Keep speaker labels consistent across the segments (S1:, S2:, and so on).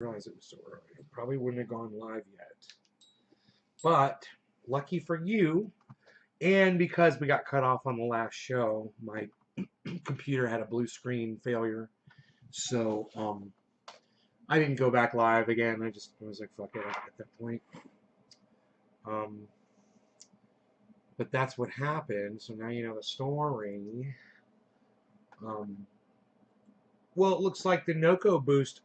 S1: Realize it was so early. It probably wouldn't have gone live yet. But lucky for you, and because we got cut off on the last show, my computer had a blue screen failure. So I didn't go back live again. I was like, fuck it at that point. Um, but that's what happened. So now you know the story. Well, it looks like the Noco boost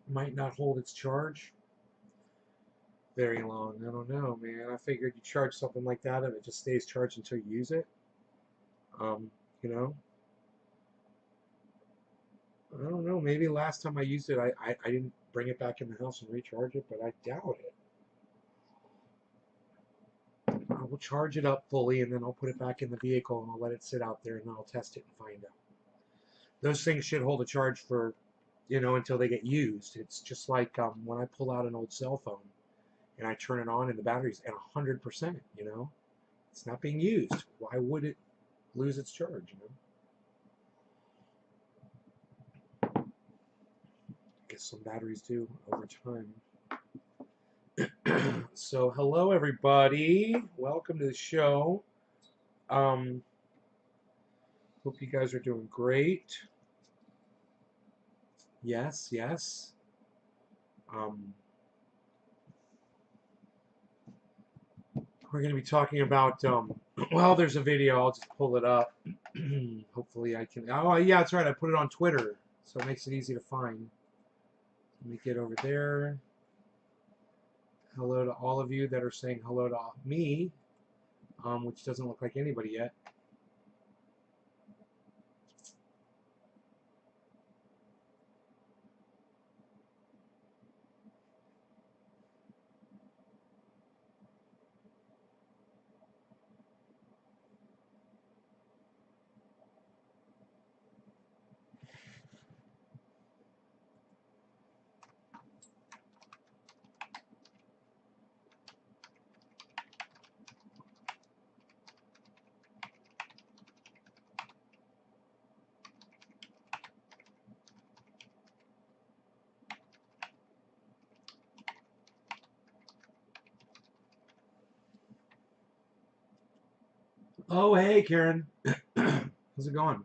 S1: might not hold its charge very long. I don't know, man. I figured you charge something like that and it just stays charged until you use it. You know, I don't know. Maybe last time I used it, I didn't bring it back in the house and recharge it, but I doubt it. I will charge it up fully and then I'll put it back in the vehicle and I'll let it sit out there and then I'll test it and find out. Those things should hold a charge for, until they get used. It's just like when I pull out an old cell phone and I turn it on and the battery's at 100%, It's not being used. Why would it lose its charge, I guess some batteries do over time. So, hello everybody. Welcome to the show. Hope you guys are doing great. Yes, yes. We're going to be talking about, well, there's a video. I'll just pull it up. Hopefully I can. Oh, yeah, that's right. I put it on Twitter, so it makes it easy to find. Let me get over there. Hello to all of you that are saying hello to me, which doesn't look like anybody yet. Oh, hey, Karen. How's it going?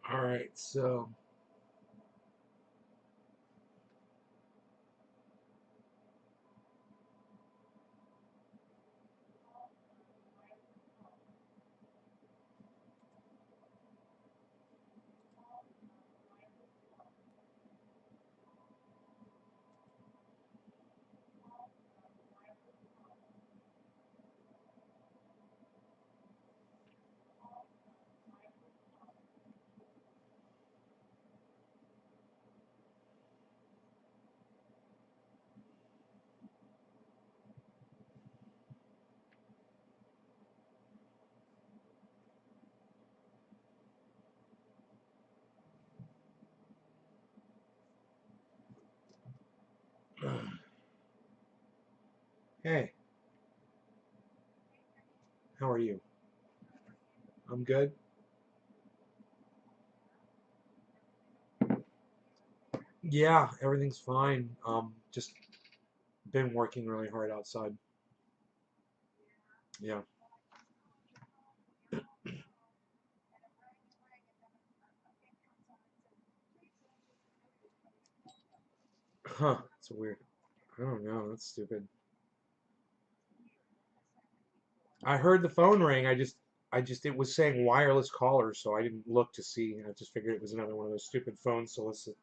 S1: All right, so hey, how are you? I'm good. Yeah, everything's fine. Just been working really hard outside. Yeah. Huh. It's weird. I don't know. That's stupid. I heard the phone ring. It was saying wireless caller, so I didn't look to see. I just figured it was another one of those stupid phone solicit.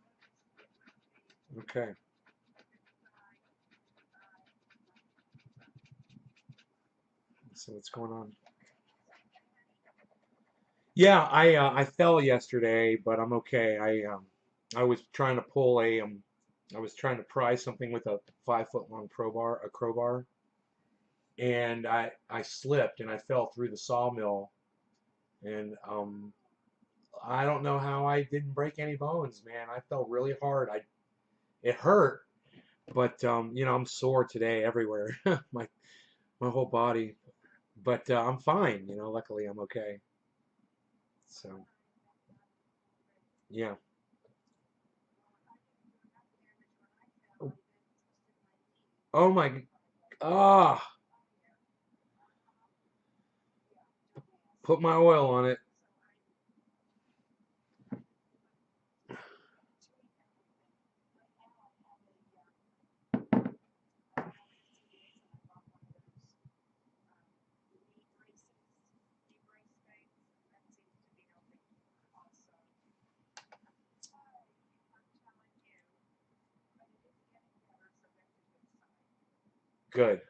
S1: Okay. So what's going on? Yeah, I fell yesterday, but I'm okay. I was trying to pull I was trying to pry something with a 5 foot long crowbar, and I slipped and I fell through the sawmill, and I don't know how I didn't break any bones, man. I fell really hard. It hurt, but I'm sore today everywhere, my whole body. But I'm fine. Luckily I'm okay. So yeah. Oh my. Ah, put my oil on it. Good.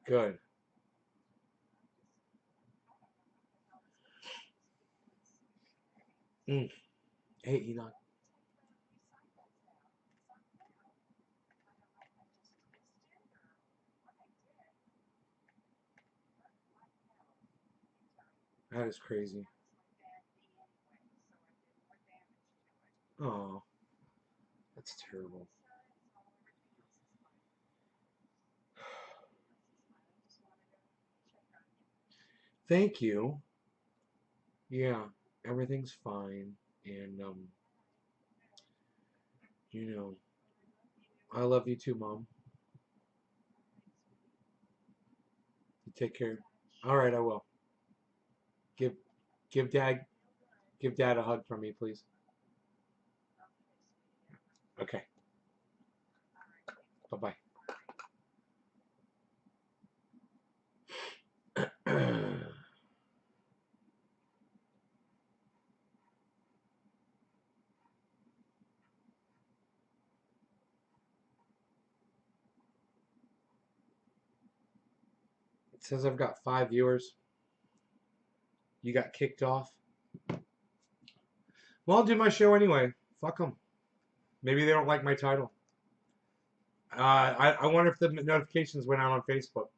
S1: Good. Mm. Hey, Enoch. That is crazy. Oh, that's terrible. Thank you. Yeah, everything's fine. And you know, I love you too, Mom. You take care. All right, I will. Give give Dad a hug from me, please. Okay. Bye-bye. It says I've got 5 viewers. You got kicked off. Well, I'll do my show anyway. Fuck them. Maybe they don't like my title. I wonder if the notifications went out on Facebook.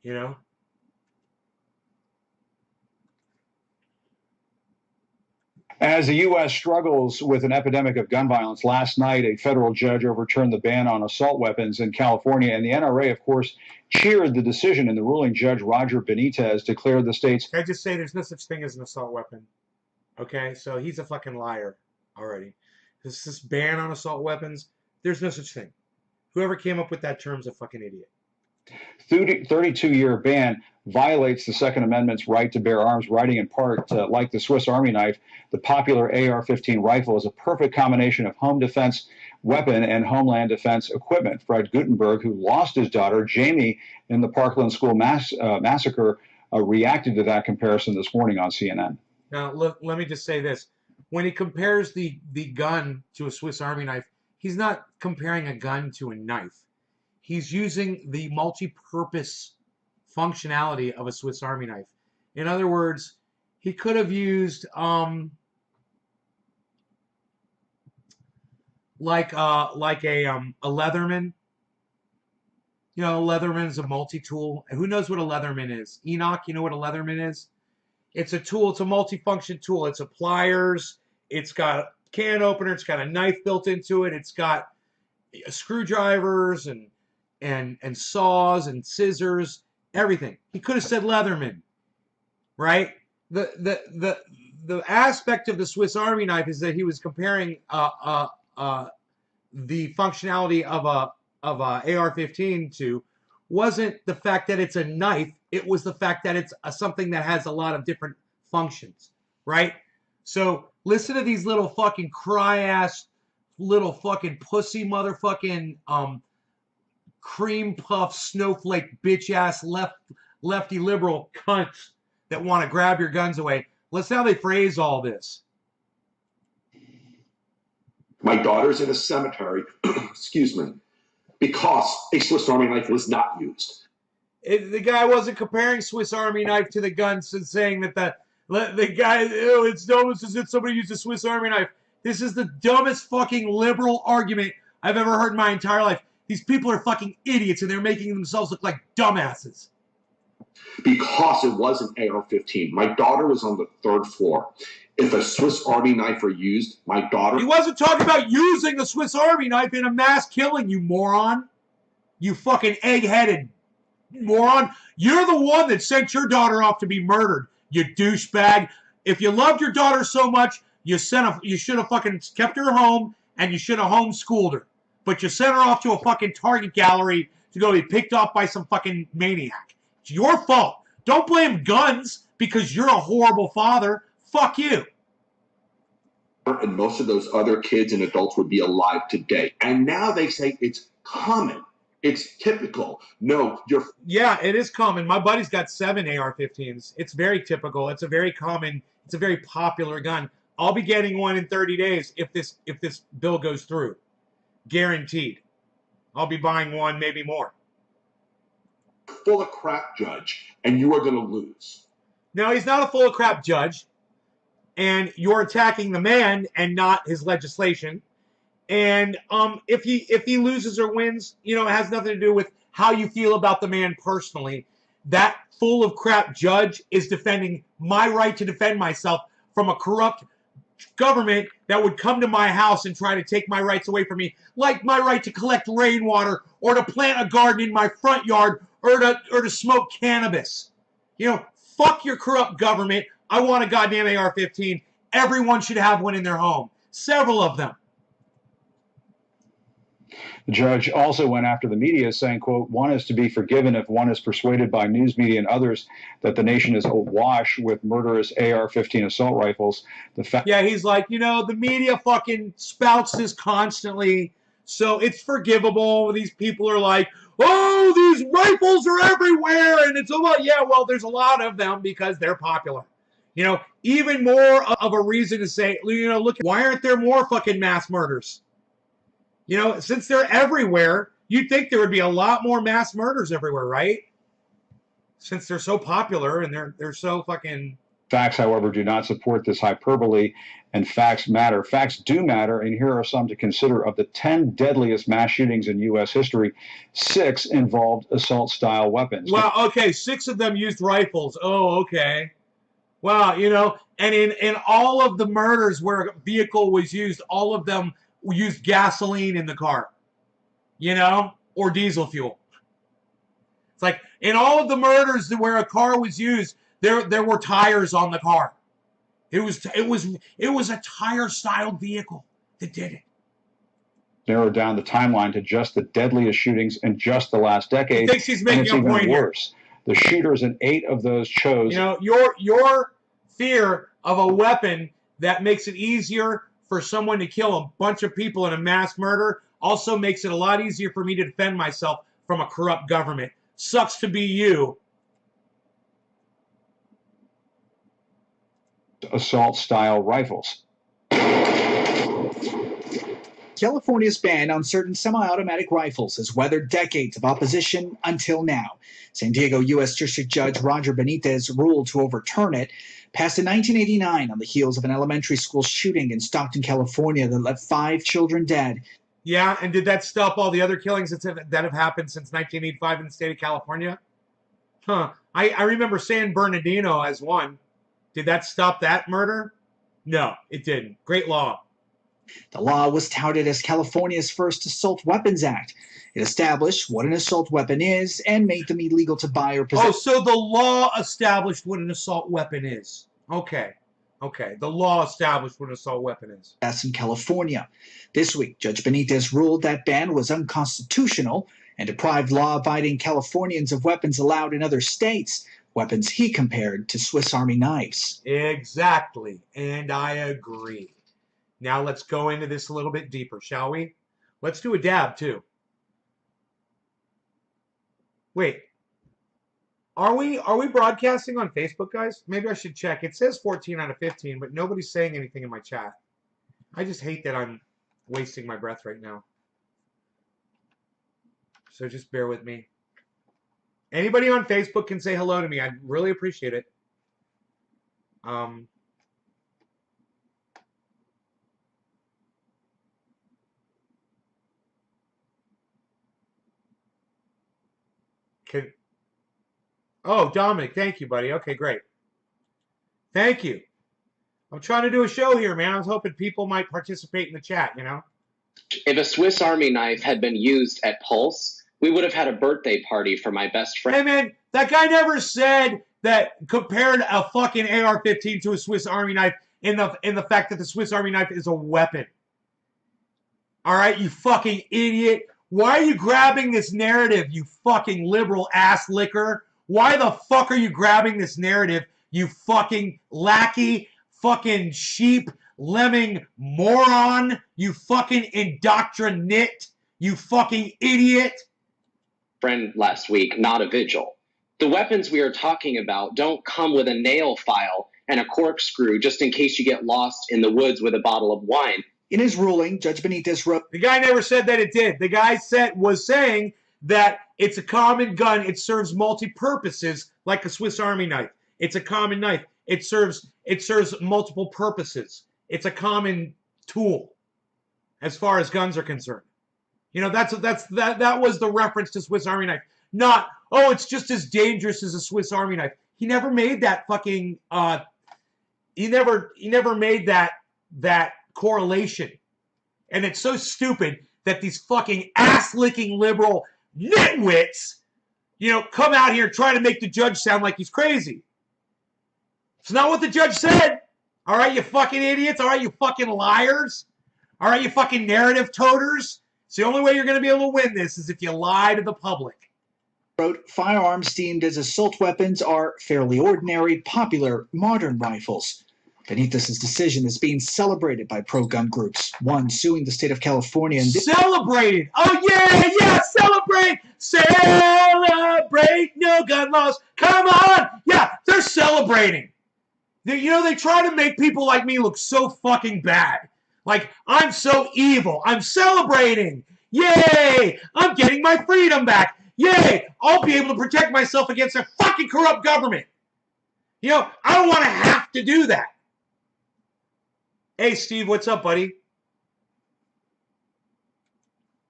S1: You know?
S2: As the U.S. struggles with an epidemic of gun violence, last night a federal judge overturned the ban on assault weapons in California, and the NRA, of course, cheered the decision. In the ruling, Judge Roger Benitez declared the state's.
S1: Can I just say there's no such thing as an assault weapon? Okay, so he's a fucking liar already. This ban on assault weapons, there's no such thing. Whoever came up with that term's a fucking idiot.
S2: 32-year ban violates the Second Amendment's right to bear arms, writing in part, like the Swiss Army knife, the popular AR-15 rifle is a perfect combination of home defense weapon and homeland defense equipment. Fred Gutenberg, who lost his daughter, Jamie, in the Parkland school massacre, reacted to that comparison this morning on CNN.
S1: Now, look, let me just say this. When he compares the gun to a Swiss Army knife, he's not comparing a gun to a knife. He's using the multi-purpose functionality of a Swiss Army knife. In other words, he could have used like a Leatherman. Leatherman's a multi-tool. Who knows what a Leatherman is? Enoch, you know what a Leatherman is? It's a tool. It's a multi-function tool. It's a pliers. It's got a can opener. It's got a knife built into it. It's got screwdrivers and saws and scissors. Everything. He could have said Leatherman, right? The aspect of the Swiss Army knife is that he was comparing the functionality of a AR-15 to wasn't the fact that it's a knife. It was the fact that it's something that has a lot of different functions, right? So listen to these little fucking cry ass little fucking pussy motherfucking cream puff snowflake bitch ass lefty liberal cunts that want to grab your guns away. Listen how they phrase all this.
S3: My daughter's in a cemetery, excuse me, because a Swiss Army knife was not used.
S1: The guy wasn't comparing Swiss Army knife to the guns and saying that the guy, oh, it's dumb as if somebody used a Swiss Army knife. This is the dumbest fucking liberal argument I've ever heard in my entire life. These people are fucking idiots and they're making themselves look like dumbasses.
S3: Because it was an AR-15. My daughter was on the 3rd floor. If a Swiss Army knife were used, my daughter...
S1: He wasn't talking about using the Swiss Army knife in a mass killing, you moron. You fucking egg-headed moron. You're the one that sent your daughter off to be murdered, you douchebag. If you loved your daughter so much, you should have fucking kept her home and you should have homeschooled her. But you sent her off to a fucking Target gallery to go be picked off by some fucking maniac. It's your fault. Don't blame guns because you're a horrible father. Fuck you.
S3: And most of those other kids and adults would be alive today. And now they say it's common. It's typical. No, you're...
S1: Yeah, it is common. My buddy's got 7 AR-15s. It's very typical. It's a very common, it's a very popular gun. I'll be getting one in 30 days if this bill goes through. Guaranteed. I'll be buying one, maybe more.
S3: Full of crap, Judge, and you are going to lose.
S1: No, he's not a full of crap judge. And you're attacking the man and not his legislation. And if he loses or wins, you know, it has nothing to do with how you feel about the man personally. That full of crap judge is defending my right to defend myself from a corrupt government that would come to my house and try to take my rights away from me, like my right to collect rainwater or to plant a garden in my front yard or to smoke cannabis. You know, fuck your corrupt government. I want a goddamn AR-15. Everyone should have one in their home. Several of them.
S2: The judge also went after the media, saying, quote, one is to be forgiven if one is persuaded by news media and others that the nation is awash with murderous AR-15 assault rifles.
S1: Yeah, he's like, you know, the media fucking spouts this constantly, so it's forgivable. These people are like, oh, these rifles are everywhere, and it's about, yeah, well, there's a lot of them because they're popular. You know, even more of a reason to say, you know, look, why aren't there more fucking mass murders? You know, since they're everywhere, you'd think there would be a lot more mass murders everywhere, right? Since they're so popular and they're so fucking...
S2: Facts, however, do not support this hyperbole, and facts matter. Facts do matter, and here are some to consider. Of the 10 deadliest mass shootings in U.S. history, 6 involved assault-style weapons.
S1: Well, okay, 6 of them used rifles. Oh, okay. Well, you know, and in all of the murders where a vehicle was used, all of them used gasoline in the car, you know, or diesel fuel. It's like in all of the murders where a car was used, there were tires on the car. It was a tire-styled vehicle that did it.
S2: Narrowed down the timeline to just the deadliest shootings in just the last decade.
S1: He thinks he's making a point
S2: worse. The shooters in 8 of those chose.
S1: You know, your fear of a weapon that makes it easier for someone to kill a bunch of people in a mass murder also makes it a lot easier for me to defend myself from a corrupt government. Sucks to be you.
S2: Assault-style rifles.
S4: California's ban on certain semi-automatic rifles has weathered decades of opposition until now. San Diego U.S. District Judge Roger Benitez ruled to overturn it, passed in 1989 on the heels of an elementary school shooting in Stockton, California that left 5 children dead.
S1: Yeah, and did that stop all the other killings that have happened since 1985 in the state of California? Huh. I remember San Bernardino as one. Did that stop that murder? No, it didn't. Great law.
S4: The law was touted as California's first Assault Weapons Act. It established what an assault weapon is and made them illegal to buy or possess.
S1: Oh, so the law established what an assault weapon is. Okay. Okay. The law established what an assault weapon is.
S4: That's in California. This week, Judge Benitez ruled that ban was unconstitutional and deprived law-abiding Californians of weapons allowed in other states, weapons he compared to Swiss Army knives.
S1: Exactly. And I agree. Now let's go into this a little bit deeper, shall we? Let's do a dab, too. Wait. Are we broadcasting on Facebook, guys? Maybe I should check. It says 14 out of 15, but nobody's saying anything in my chat. I just hate that I'm wasting my breath right now. So just bear with me. Anybody on Facebook can say hello to me. I'd really appreciate it. Oh, Dominic, thank you, buddy. Okay, great. Thank you. I'm trying to do a show here, man. I was hoping people might participate in the chat, you know?
S5: If a Swiss Army knife had been used at Pulse, we would have had a birthday party for my best friend.
S1: Hey, man, that guy never said that compared a fucking AR-15 to a Swiss Army knife in the fact that the Swiss Army knife is a weapon. All right, you fucking idiot. Why are you grabbing this narrative, you fucking liberal ass licker? Why the fuck are you grabbing this narrative, you fucking lackey, fucking sheep, lemming moron, you fucking indoctrinate, you fucking idiot?
S5: Friend last week, not a vigil. The weapons we are talking about don't come with a nail file and a corkscrew just in case you get lost in the woods with a bottle of wine.
S4: In his ruling, Judge Benitez wrote,
S1: The guy never said that it did. The guy was saying that it's a common gun. It serves multi-purposes like a Swiss Army knife. It's a common knife. It serves multiple purposes. It's a common tool as far as guns are concerned. You know, that was the reference to Swiss Army knife. Not, oh, it's just as dangerous as a Swiss Army knife. He never made that fucking he never made that correlation. And it's so stupid that these fucking ass-licking liberal nitwits, you know, come out here and try to make the judge sound like he's crazy. It's not what the judge said. All right, you fucking idiots. All right, you fucking liars. All right, you fucking narrative toters. It's the only way you're going to be able to win this is if you lie to the public.
S4: wrote, firearms deemed as assault weapons are fairly ordinary, popular, modern rifles. Benitez's decision is being celebrated by pro-gun groups, one suing the state of California. And
S1: Celebrated! Oh, yeah, celebrate! Celebrate! No gun laws! Come on! Yeah, they're celebrating. They try to make people like me look so fucking bad. Like, I'm so evil. I'm celebrating. Yay! I'm getting my freedom back. Yay! I'll be able to protect myself against a fucking corrupt government. You know, I don't want to have to do that. Hey, Steve, what's up, buddy?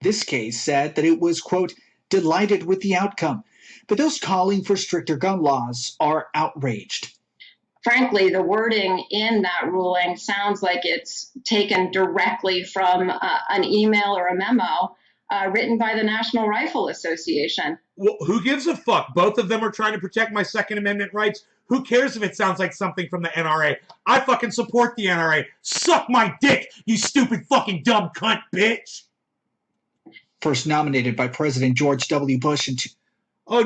S4: this case said that it was, quote, delighted with the outcome. But those calling for stricter gun laws are outraged.
S6: Frankly, the wording in that ruling sounds like it's taken directly from an email or a memo written by the National Rifle Association.
S1: Well, who gives a fuck? Both of them are trying to protect my Second Amendment rights. Who cares if it sounds like something from the NRA? I fucking support the NRA. Suck my dick, you stupid fucking dumb cunt, bitch.
S4: First nominated by President George W. Bush in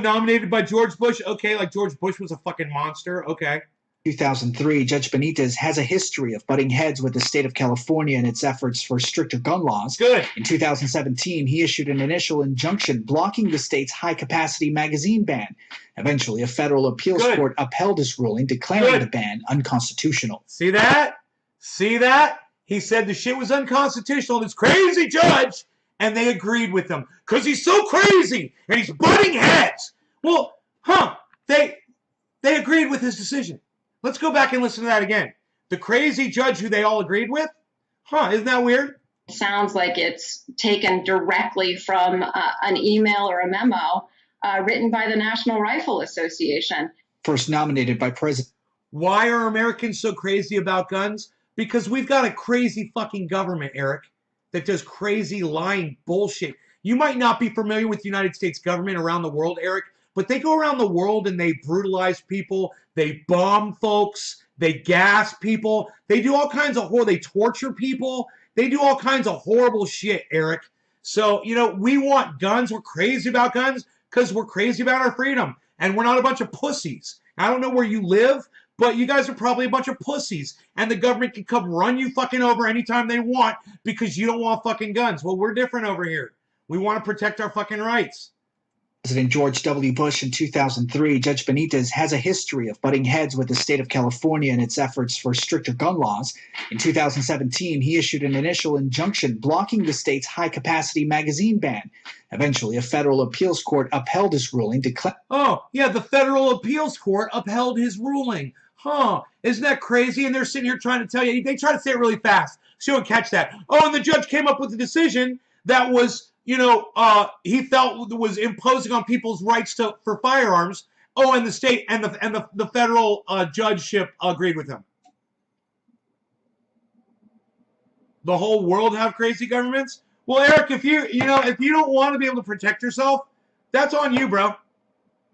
S1: nominated by George Bush? Okay, like George Bush was a fucking monster. Okay.
S4: 2003, Judge Benitez has a history of butting heads with the state of California in its efforts for stricter gun laws.
S1: Good.
S4: In 2017, he issued an initial injunction blocking the state's high-capacity magazine ban. Eventually, a federal appeals court upheld his ruling, declaring the ban unconstitutional.
S1: See that? See that? He said the shit was unconstitutional, this crazy judge, and they agreed with him because he's so crazy and he's butting heads. Well, they agreed with his decision. Let's go back and listen to that again. The crazy judge who they all agreed with? Isn't that weird?
S6: It sounds like it's taken directly from an email or a memo written by the National Rifle Association.
S4: First nominated by President.
S1: Why are Americans so crazy about guns? Because we've got a crazy fucking government, Eric, that does crazy lying bullshit. You might not be familiar with the United States government around the world, Eric, but they go around the world and they brutalize people, they bomb folks, they gas people, they do all kinds of they torture people, they do all kinds of horrible shit, Eric. So, we want guns, we're crazy about guns because we're crazy about our freedom, and we're not a bunch of pussies. I don't know where you live, but you guys are probably a bunch of pussies, and the government can come run you fucking over anytime they want because you don't want fucking guns. Well, we're different over here. We want to protect our fucking rights.
S4: President George W. Bush in 2003, Judge Benitez has a history of butting heads with the state of California in its efforts for stricter gun laws. In 2017, he issued an initial injunction blocking the state's high-capacity magazine ban. Eventually, a federal appeals court upheld his ruling, declaring...
S1: Oh, yeah, the federal appeals court upheld his ruling. Huh, isn't that crazy? And they're sitting here trying to tell you, they try to say it really fast so you don't catch that. Oh, and the judge came up with a decision that was, he felt was imposing on people's rights for firearms. Oh, and the state and the federal judgeship agreed with him. The whole world have crazy governments? Well, Eric, if you don't want to be able to protect yourself, that's on you, bro.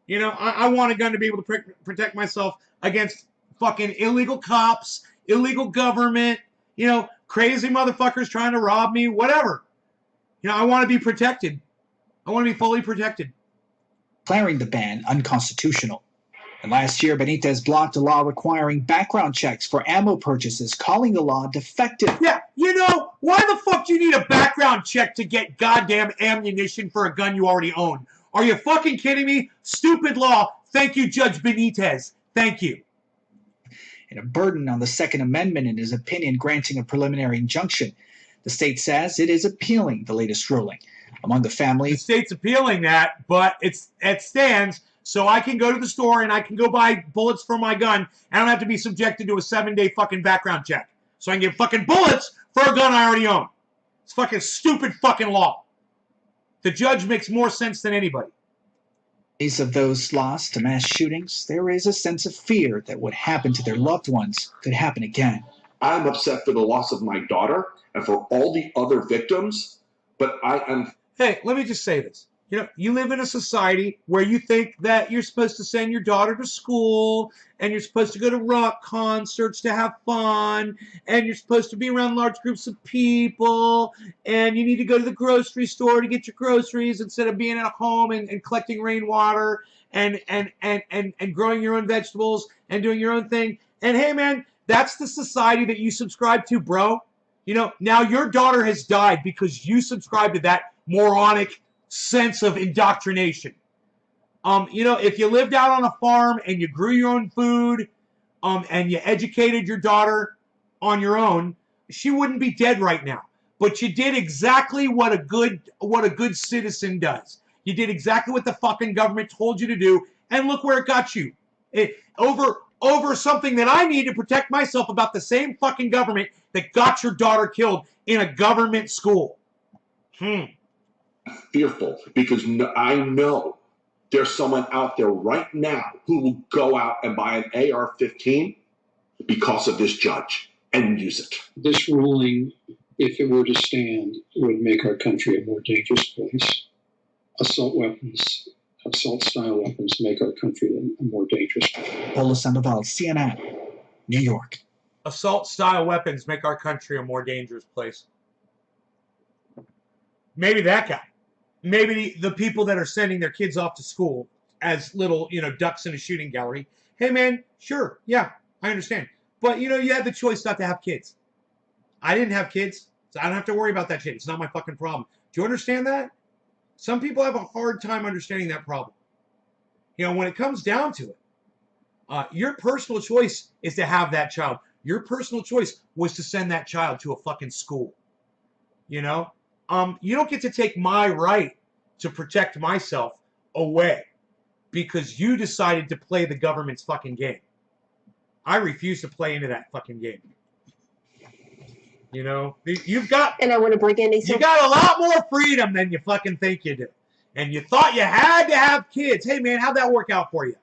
S1: I want a gun to be able to protect myself against fucking illegal cops, illegal government, crazy motherfuckers trying to rob me, whatever. I want to be protected. I want to be fully protected.
S4: Declaring the ban unconstitutional. And last year, Benitez blocked a law requiring background checks for ammo purchases, calling the law defective.
S1: Yeah, why the fuck do you need a background check to get goddamn ammunition for a gun you already own? Are you fucking kidding me? Stupid law. Thank you, Judge Benitez. Thank you.
S4: And a burden on the Second Amendment in his opinion, granting a preliminary injunction. The state says it is appealing the latest ruling. Among the families...
S1: The state's appealing that, but it stands, so I can go to the store and I can go buy bullets for my gun. I don't have to be subjected to a 7-day fucking background check. So I can get fucking bullets for a gun I already own. It's fucking stupid fucking law. The judge makes more sense than anybody.
S4: In case of those lost to mass shootings, there is a sense of fear that what happened to their loved ones could happen again.
S3: I'm upset for the loss of my daughter and for all the other victims, but I am...
S1: Hey, let me just say this. You live in a society where you think that you're supposed to send your daughter to school, and you're supposed to go to rock concerts to have fun, and you're supposed to be around large groups of people, and you need to go to the grocery store to get your groceries instead of being at home and collecting rainwater and growing your own vegetables and doing your own thing. And hey, man, that's the society that you subscribe to, bro. Now your daughter has died because you subscribe to that moronic sense of indoctrination. If you lived out on a farm and you grew your own food, and you educated your daughter on your own, she wouldn't be dead right now. But you did exactly what a good citizen does. You did exactly what the fucking government told you to do, and look where it got you. Over something that I need to protect myself about the same fucking government that got your daughter killed in a government school.
S3: Fearful because I know there's someone out there right now who will go out and buy an AR-15 because of this judge and use it.
S7: This ruling, if it were to stand, would make our country a more dangerous place. Assault-style weapons make our country a more dangerous place.
S4: Paula Sandoval, CNN, New York.
S1: Assault-style weapons make our country a more dangerous place. Maybe that guy. Maybe the people that are sending their kids off to school as little, ducks in a shooting gallery. Hey, man, sure, yeah, I understand. But, you had the choice not to have kids. I didn't have kids, so I don't have to worry about that shit. It's not my fucking problem. Do you understand that? Some people have a hard time understanding that problem. When it comes down to it, your personal choice is to have that child. Your personal choice was to send that child to a fucking school. You don't get to take my right to protect myself away because you decided to play the government's fucking game. I refuse to play into that fucking game. You've got...
S8: And I want to bring in
S1: you got a lot more freedom than you fucking think you do. And you thought you had to have kids. Hey, man, how'd that work out for you?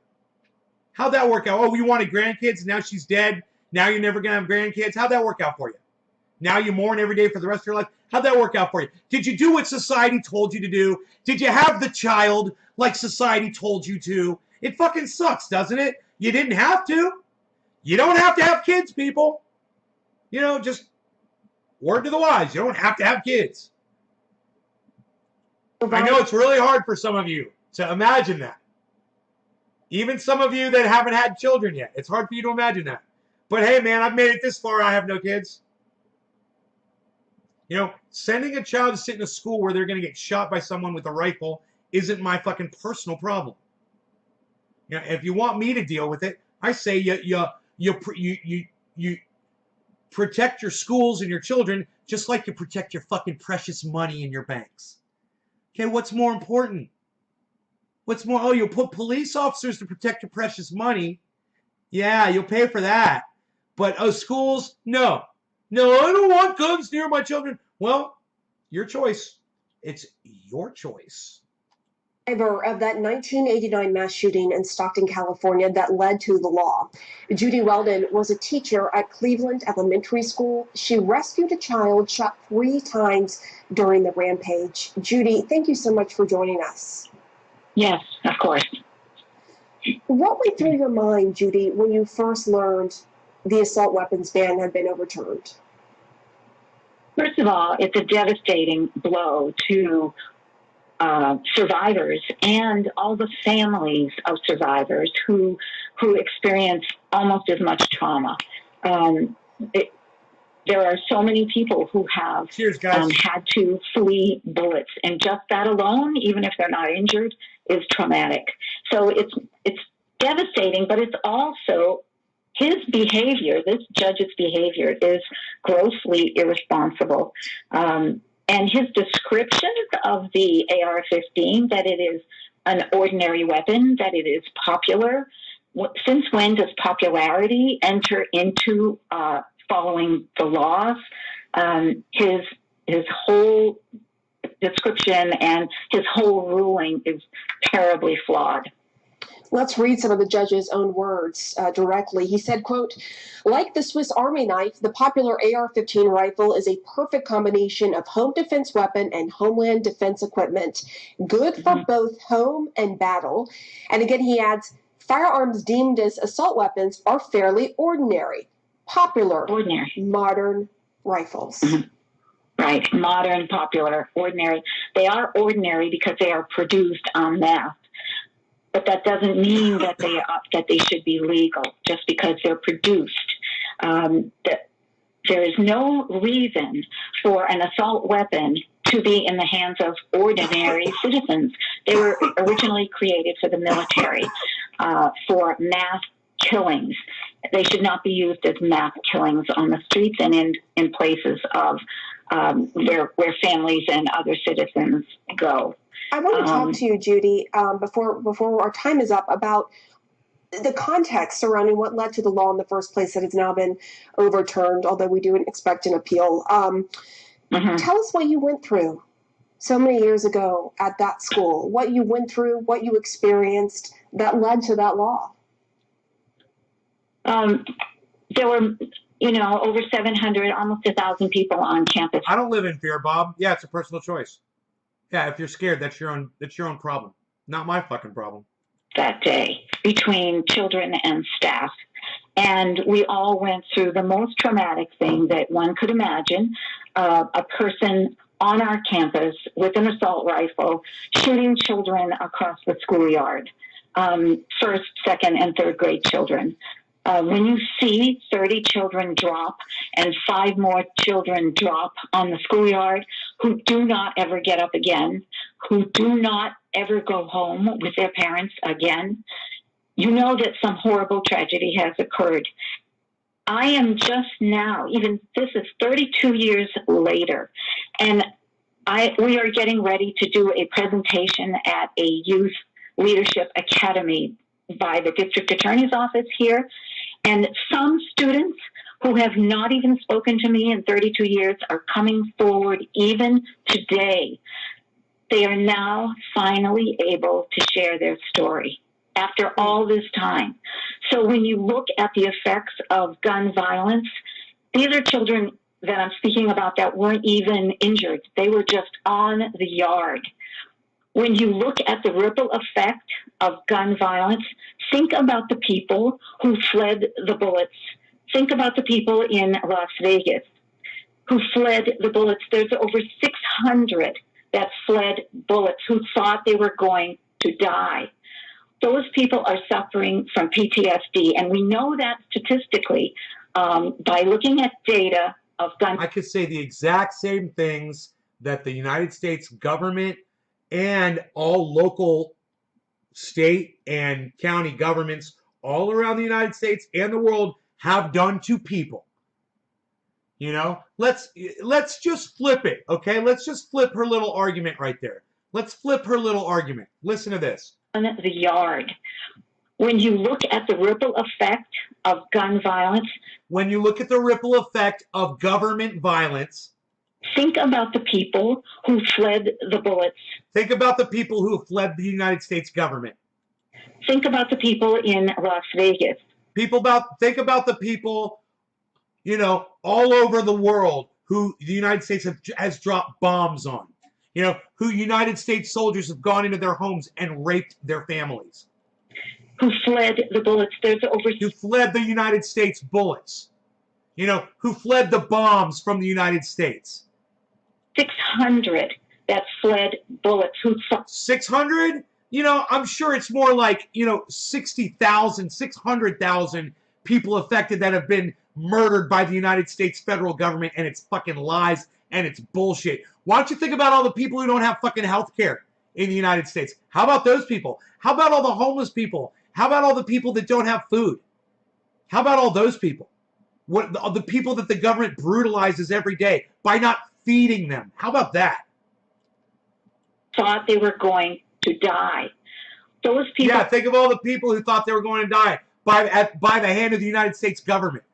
S1: How'd that work out? Oh, you wanted grandkids, and now she's dead. Now you're never going to have grandkids. How'd that work out for you? Now you mourn every day for the rest of your life. How'd that work out for you? Did you do what society told you to do? Did you have the child like society told you to? It fucking sucks, doesn't it? You didn't have to. You don't have to have kids, people. Just word to the wise. You don't have to have kids. I know it's really hard for some of you to imagine that. Even some of you that haven't had children yet. It's hard for you to imagine that. But hey, man, I've made it this far. I have no kids. You know, sending a child to sit in a school where they're going to get shot by someone with a rifle isn't my fucking personal problem. You know, if you want me to deal with it, I say you protect your schools and your children just like you protect your fucking precious money in your banks. Okay, what's more important? What's more? Oh, you'll put police officers to protect your precious money. Yeah, you'll pay for that. But schools, no. No, I don't want guns near my children. Well, your choice. It's your choice.
S8: Survivor of that 1989 mass shooting in Stockton, California that led to the law. Judy Weldon was a teacher at Cleveland Elementary School. She rescued a child shot 3 times during the rampage. Judy, thank you so much for joining us.
S9: Yes, of course.
S8: What went through your mind, Judy, when you first learned the assault weapons ban had been overturned?
S9: First of all, it's a devastating blow to survivors and all the families of survivors who experience almost as much trauma. There are so many people who have had to flee bullets, and just that alone, even if they're not injured, is traumatic. So it's devastating, but it's also his behavior, this judge's behavior, is grossly irresponsible. And his description of the AR-15, that it is an ordinary weapon, that it is popular. Since when does popularity enter into following the laws? His whole description and his whole ruling is terribly flawed.
S8: Let's read some of the judge's own words directly. He said, quote, "Like the Swiss Army knife, the popular AR-15 rifle is a perfect combination of home defense weapon and homeland defense equipment, good for both home and battle." And again, he adds, "Firearms deemed as assault weapons are fairly ordinary, popular, modern rifles."
S9: Right, modern, popular, ordinary. They are ordinary because they are produced en masse. But that doesn't mean that they should be legal just because they're produced. There is no reason for an assault weapon to be in the hands of ordinary citizens. They were originally created for the military, for mass killings. They should not be used as mass killings on the streets and in places of where families and other citizens go.
S8: I want to talk to you, Judy, before our time is up, about the context surrounding what led to the law in the first place that has now been overturned, although we do expect an appeal. Tell us what you went through so many years ago at that school, what you went through, what you experienced that led to that law.
S9: There were, over 700, almost 1,000 people on campus.
S1: I don't live in fear, Bob. Yeah, it's a personal choice. Yeah, if you're scared, that's your own problem. Not my fucking problem.
S9: That day between children and staff. And we all went through the most traumatic thing that one could imagine, a person on our campus with an assault rifle shooting children across the schoolyard, first, second, and third grade children. When you see 30 children drop and 5 more children drop on the schoolyard who do not ever get up again, who do not ever go home with their parents again, you know that some horrible tragedy has occurred. I am just now, even this is 32 years later, and we are getting ready to do a presentation at a youth leadership academy by the district attorney's office here. And some students who have not even spoken to me in 32 years are coming forward even today. They are now finally able to share their story after all this time. So when you look at the effects of gun violence, these are children that I'm speaking about that weren't even injured. They were just on the yard. When you look at the ripple effect of gun violence, think about the people who fled the bullets. Think about the people in Las Vegas who fled the bullets. There's over 600 that fled bullets, who thought they were going to die. those people are suffering from PTSD. And we know that statistically by looking at data of gun.
S1: I could say the exact same things that the United States government and all local, state, and county governments all around the United States and the world have done to people. You know, let's just flip it, okay? Let's just flip her little argument right there. Let's flip her little argument. Listen to this.
S9: In the yard. When you look at the ripple effect of gun violence,
S1: when you look at the ripple effect of government violence,
S9: think about the people who fled the bullets.
S1: Think about the people who fled the United States government.
S9: Think about the people in Las Vegas.
S1: Think about the people, you know, all over the world who the United States has dropped bombs on. You know, who United States soldiers have gone into their homes and raped their families.
S9: Who fled the bullets.
S1: Who fled the United States bullets. You know, who fled the bombs from the United States.
S9: 600 that fled bullets.
S1: 600? You know, I'm sure it's more like, you know, 60,000, 600,000 people affected that have been murdered by the United States federal government, and it's fucking lies and it's bullshit. Why don't you think about all the people who don't have fucking health care in the United States? How about those people? How about all the homeless people? How about all the people that don't have food? How about all those people? What the people that the government brutalizes every day by not feeding them? How about that?
S9: Thought they were going to die. Those people.
S1: Yeah, think of all the people who thought they were going to die by the hand of the United States government.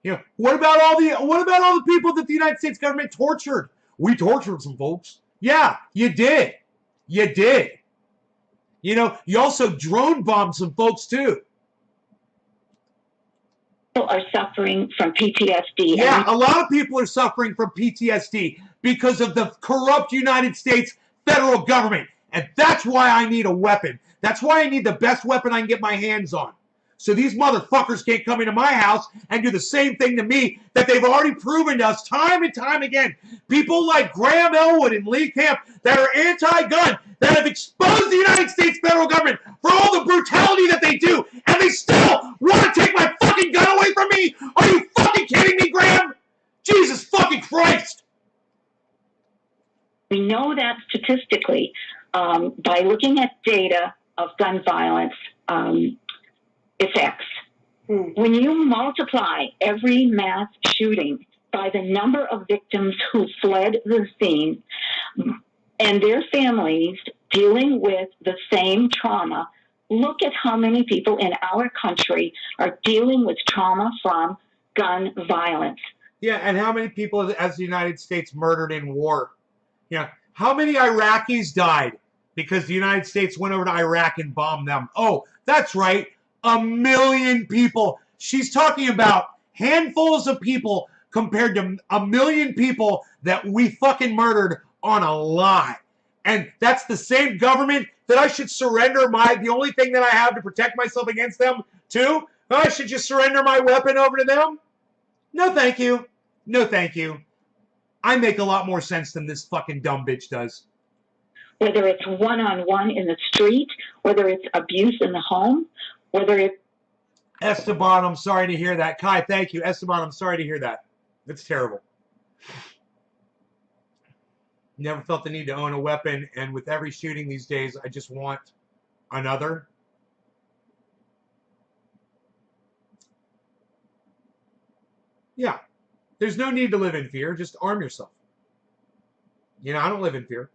S1: You know, what about all the people that the United States government tortured? We tortured some folks. Yeah, you did. You did. You know, you also drone bombed some folks too.
S9: People are suffering from PTSD.
S1: Yeah, a lot of people are suffering from PTSD because of the corrupt United States federal government. And that's why I need a weapon. That's why I need the best weapon I can get my hands on. So these motherfuckers can't come into my house and do the same thing to me that they've already proven to us time and time again. People like Graham Elwood and Lee Camp that are anti-gun, that have exposed the United States federal government for all the brutality that they do, and they still want to take my fucking gun away from me? Are you fucking kidding me, Graham? Jesus fucking Christ!
S9: We know that statistically by looking at data of gun violence effects. When you multiply every mass shooting by the number of victims who fled the scene and their families dealing with the same trauma, look at how many people in our country are dealing with trauma from gun violence.
S1: Yeah, and how many people has the United States murdered in war? Yeah, how many Iraqis died because the United States went over to Iraq and bombed them? Oh, that's right. 1 million people. She's talking about handfuls of people compared to 1 million people that we fucking murdered on a lie. And that's the same government that I should surrender the only thing that I have to protect myself against them to? I should just surrender my weapon over to them? No, thank you. No, thank you. I make a lot more sense than this fucking dumb bitch does.
S9: Whether it's one-on-one in the street, whether it's abuse in the home, whether it's...
S1: Esteban, I'm sorry to hear that. Kai, thank you. Esteban, I'm sorry to hear that. It's terrible. Never felt the need to own a weapon, and with every shooting these days, I just want another. Yeah. There's no need to live in fear. Just arm yourself. You know, I don't live in fear.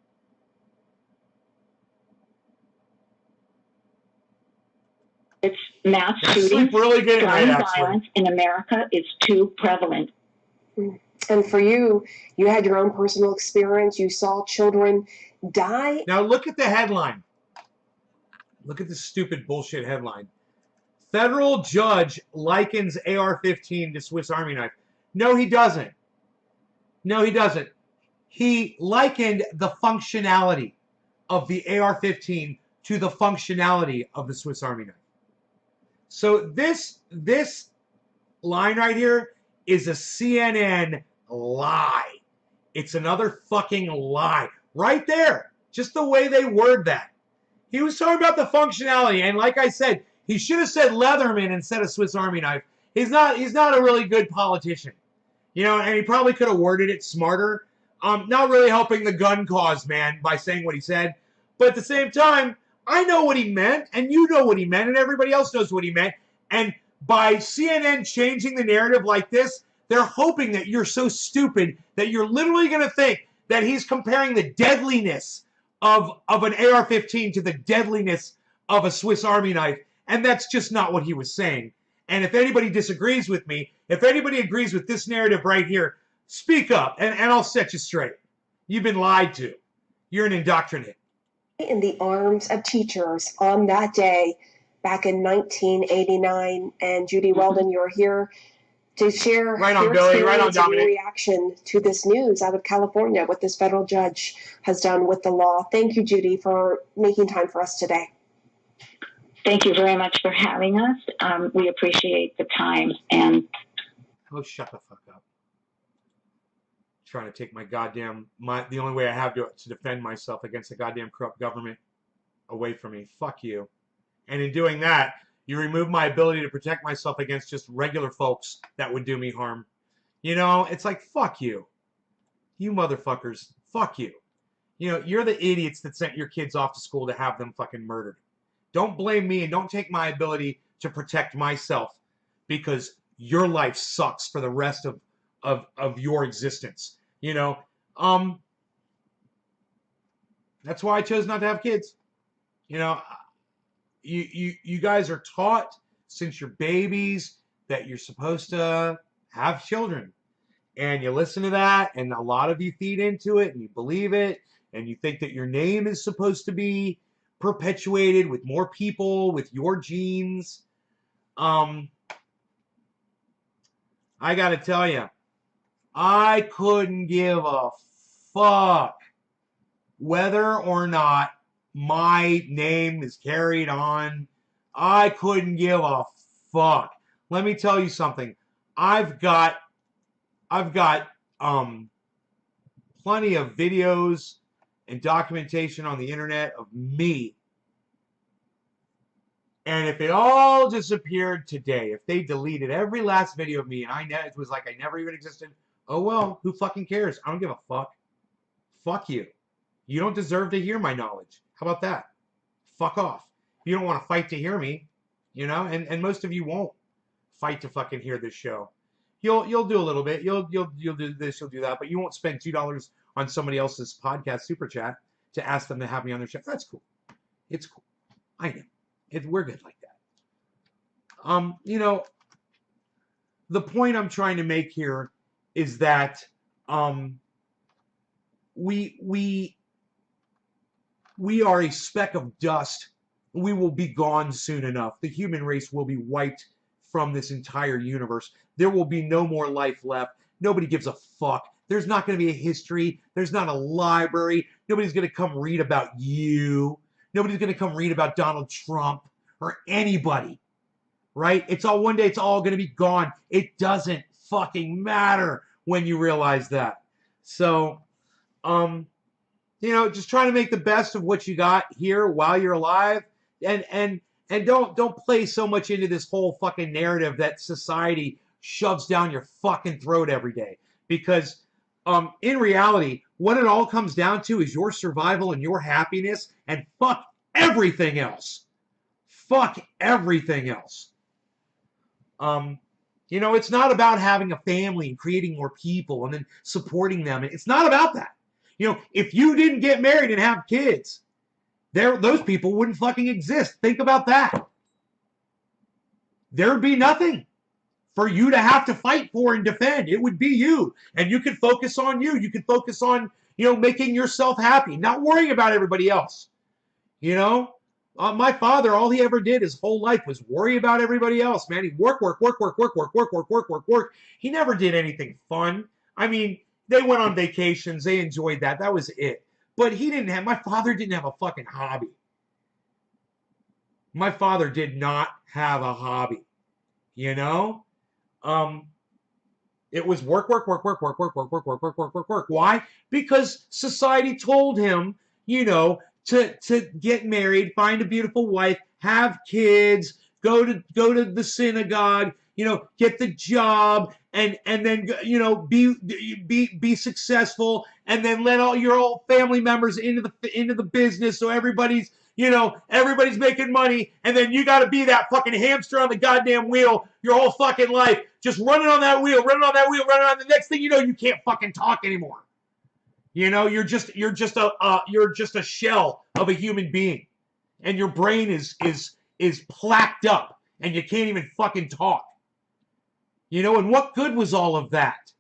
S9: It's mass shootings,
S1: really good
S9: gun
S1: night,
S9: violence in America is too prevalent.
S8: And for you, you had your own personal experience. You saw children die.
S1: Now look at the headline. Look at this stupid bullshit headline. Federal judge likens AR-15 to Swiss Army knife. No, he doesn't. No, he doesn't. He likened the functionality of the AR-15 to the functionality of the Swiss Army knife. So this line right here is a CNN lie. It's another fucking lie. Right there. Just the way they word that. He was talking about the functionality, and like I said, he should have said Leatherman instead of Swiss Army knife. He's not a really good politician, you know, and he probably could have worded it smarter. Not really helping the gun cause, man, by saying what he said. But at the same time, I know what he meant, and you know what he meant, and everybody else knows what he meant. And by CNN changing the narrative like this, they're hoping that you're so stupid that you're literally going to think that he's comparing the deadliness of an AR-15 to the deadliness of a Swiss Army knife. And that's just not what he was saying. And if anybody disagrees with me, if anybody agrees with this narrative right here, speak up, and I'll set you straight. You've been lied to. You're an indoctrinate.
S8: In the arms of teachers on that day back in 1989. And Judy Weldon, you're here to share your experience and your reaction to this news out of California, what this federal judge has done with the law. Thank you, Judy, for making time for us today.
S9: Thank you very much for having us. We appreciate the time. And
S1: oh, shut the fuck up. Trying to take the only way I have to defend myself against the goddamn corrupt government away from me. Fuck you. And in doing that, you remove my ability to protect myself against just regular folks that would do me harm. You know, it's like, fuck you. You motherfuckers. Fuck you. You know, you're the idiots that sent your kids off to school to have them fucking murdered. Don't blame me and don't take my ability to protect myself because your life sucks for the rest of your existence. You know, that's why I chose not to have kids. You know, you guys are taught since you're babies that you're supposed to have children. And you listen to that, and a lot of you feed into it, and you believe it, and you think that your name is supposed to be perpetuated with more people, with your genes. I gotta tell you, I couldn't give a fuck whether or not my name is carried on. I couldn't give a fuck. Let me tell you something. I've got plenty of videos and documentation on the internet of me. And if it all disappeared today, if they deleted every last video of me and it was like I never even existed, oh well, who fucking cares? I don't give a fuck. Fuck you. You don't deserve to hear my knowledge. How about that? Fuck off. You don't want to fight to hear me, you know, and most of you won't fight to fucking hear this show. You'll do a little bit. You'll do this, you'll do that, but you won't spend $2 on somebody else's podcast super chat to ask them to have me on their show. That's cool. It's cool. I know. We're good like that. You know, the point I'm trying to make here is that we are a speck of dust. We will be gone soon enough. The human race will be wiped from this entire universe. There will be no more life left. Nobody gives a fuck. There's not going to be a history. There's not a library. Nobody's going to come read about you. Nobody's going to come read about Donald Trump or anybody, right? It's all one day. It's all going to be gone. It doesn't fucking matter when you realize that. So, you know, just trying to make the best of what you got here while you're alive, and don't play so much into this whole fucking narrative that society shoves down your fucking throat every day. Because in reality, what it all comes down to is your survival and your happiness, and fuck everything else. Fuck everything else. You know, it's not about having a family and creating more people and then supporting them. It's not about that. You know, if you didn't get married and have kids, those people wouldn't fucking exist. Think about that. There would be nothing for you to have to fight for and defend. It would be you. And you could focus on you. You could focus on, you know, making yourself happy, not worrying about everybody else. You know, my father, all he ever did his whole life was worry about everybody else, man. He'd work. He never did anything fun. I mean, they went on vacations. They enjoyed that. That was it. But my father didn't have a fucking hobby. My father did not have a hobby. You know? It was work. Why? Because society told him, you know, to get married, find a beautiful wife, have kids, go to the synagogue, get the job, and then be successful, and then let all your old family members into the business, so everybody's making money, and then you got to be that fucking hamster on the goddamn wheel your whole fucking life, just running on that wheel, running on. The next thing you know, you can't fucking talk anymore. You're just a shell of a human being, and your brain is plaqued up, and you can't even fucking talk. And what good was all of that?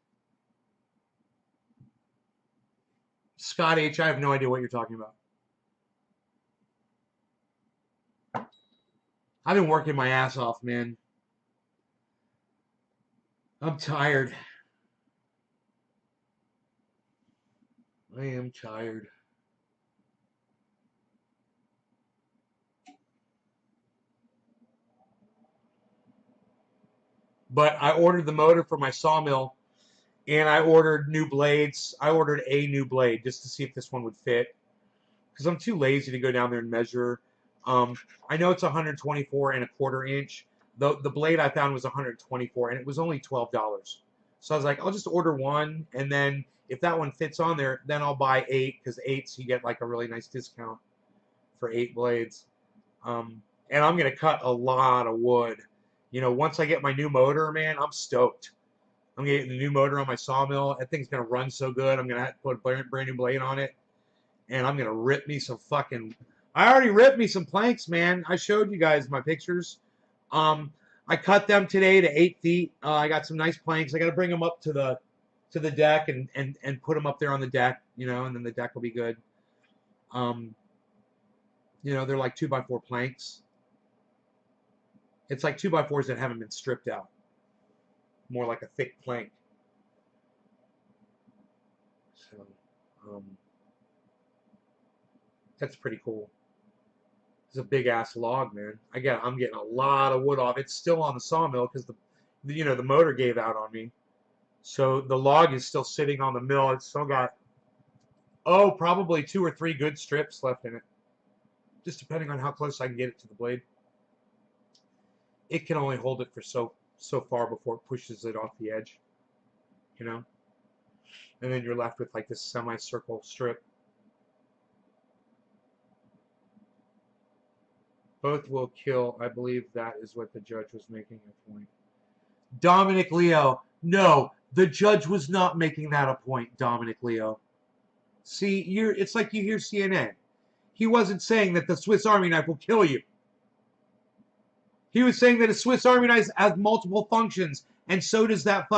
S1: Scott H., I have no idea what you're talking about. I've been working my ass off, man. I'm tired. I am tired. But I ordered the motor for my sawmill, and I ordered new blades. I ordered a new blade just to see if this one would fit, because I'm too lazy to go down there and measure. I know it's 124 1/4 inch. The blade I found was 124, and it was only $12. So I was like, I'll just order one, and then if that one fits on there, then I'll buy 8, because 8s you get like a really nice discount for 8 blades. And I'm gonna cut a lot of wood. Once I get my new motor, man, I'm stoked. I'm gonna get the new motor on my sawmill. That thing's gonna run so good. I'm gonna have to put a brand new blade on it, and I'm gonna rip me some fucking. I already ripped me some planks, man. I showed you guys my pictures. I cut them today to 8 feet. I got some nice planks. I got to bring them up to the deck and put them up there on the deck, and then the deck will be good. They're like 2x4 planks. It's like 2x4s that haven't been stripped out. More like a thick plank. So, that's pretty cool. It's a big ass log, man. I'm getting a lot of wood off. It's still on the sawmill because the motor gave out on me. So the log is still sitting on the mill. It's still got probably 2 or 3 good strips left in it. Just depending on how close I can get it to the blade. It can only hold it for so far before it pushes it off the edge. And then you're left with like this semicircle strip. Both will kill. I believe that is what the judge was making a point. Dominic Leo. No, the judge was not making that a point, Dominic Leo. See, it's like you hear CNN. He wasn't saying that the Swiss Army knife will kill you. He was saying that a Swiss Army knife has multiple functions, and so does that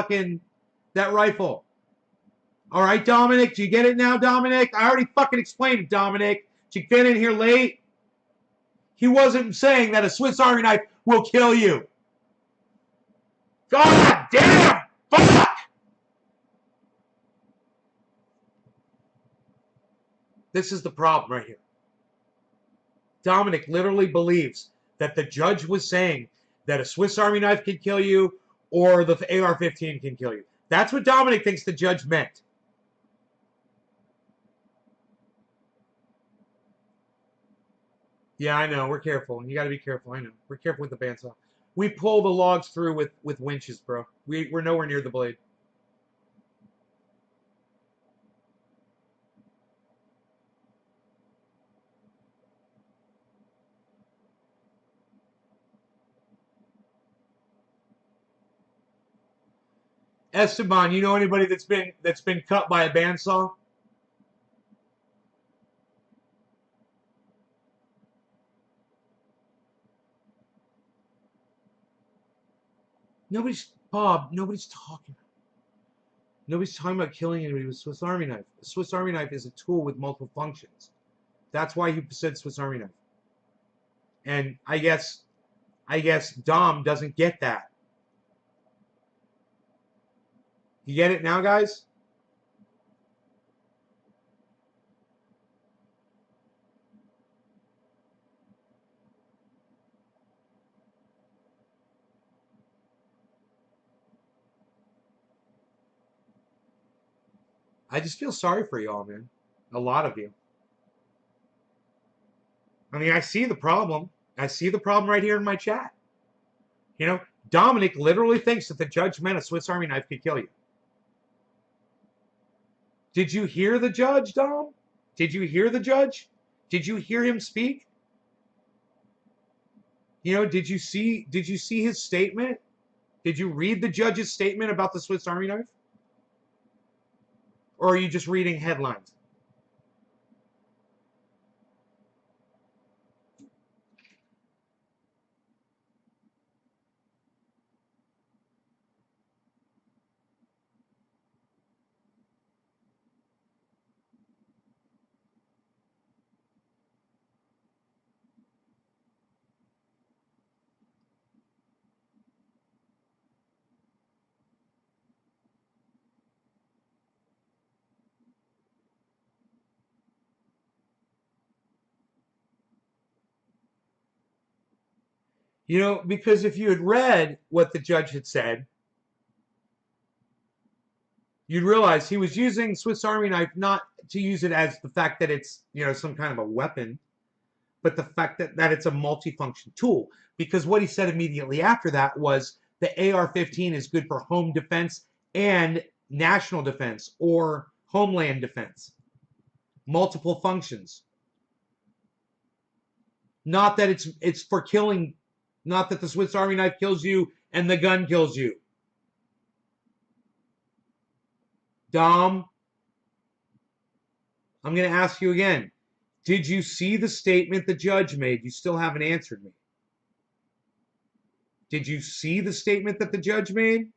S1: rifle. All right, Dominic, do you get it now, Dominic? I already fucking explained it, Dominic. Did you get in here late? He wasn't saying that a Swiss Army knife will kill you. God damn! Fuck! This is the problem right here. Dominic literally believes that the judge was saying that a Swiss Army knife can kill you or the AR-15 can kill you. That's what Dominic thinks the judge meant. Yeah, I know. We're careful. You got to be careful. I know. We're careful with the bandsaw. We pull the logs through with winches, bro. We're nowhere near the blade. Esteban, you know anybody that's been cut by a bandsaw? Nobody's talking. Nobody's talking about killing anybody with a Swiss Army knife. A Swiss Army knife is a tool with multiple functions. That's why he said Swiss Army knife. And I guess Dom doesn't get that. You get it now, guys? I just feel sorry for y'all, man. A lot of you. I mean, I see the problem. I see the problem right here in my chat. You know, Dominic literally thinks that the judge meant a Swiss Army knife could kill you. Did you hear the judge, Dom? Did you hear the judge? Did you hear him speak? You know, did you see his statement? Did you read the judge's statement about the Swiss Army knife? Or are you just reading headlines? You know, because if you had read what the judge had said, you'd realize he was using Swiss Army knife not to use it as the fact that it's, you know, some kind of a weapon, but the fact that it's a multifunction tool. Because what he said immediately after that was the AR-15 is good for home defense and national defense or homeland defense. Multiple functions. Not that it's for killing, not that the Swiss Army knife kills you and the gun kills you. Dom, I'm going to ask you again. Did you see the statement the judge made? You still haven't answered me. Did you see the statement that the judge made?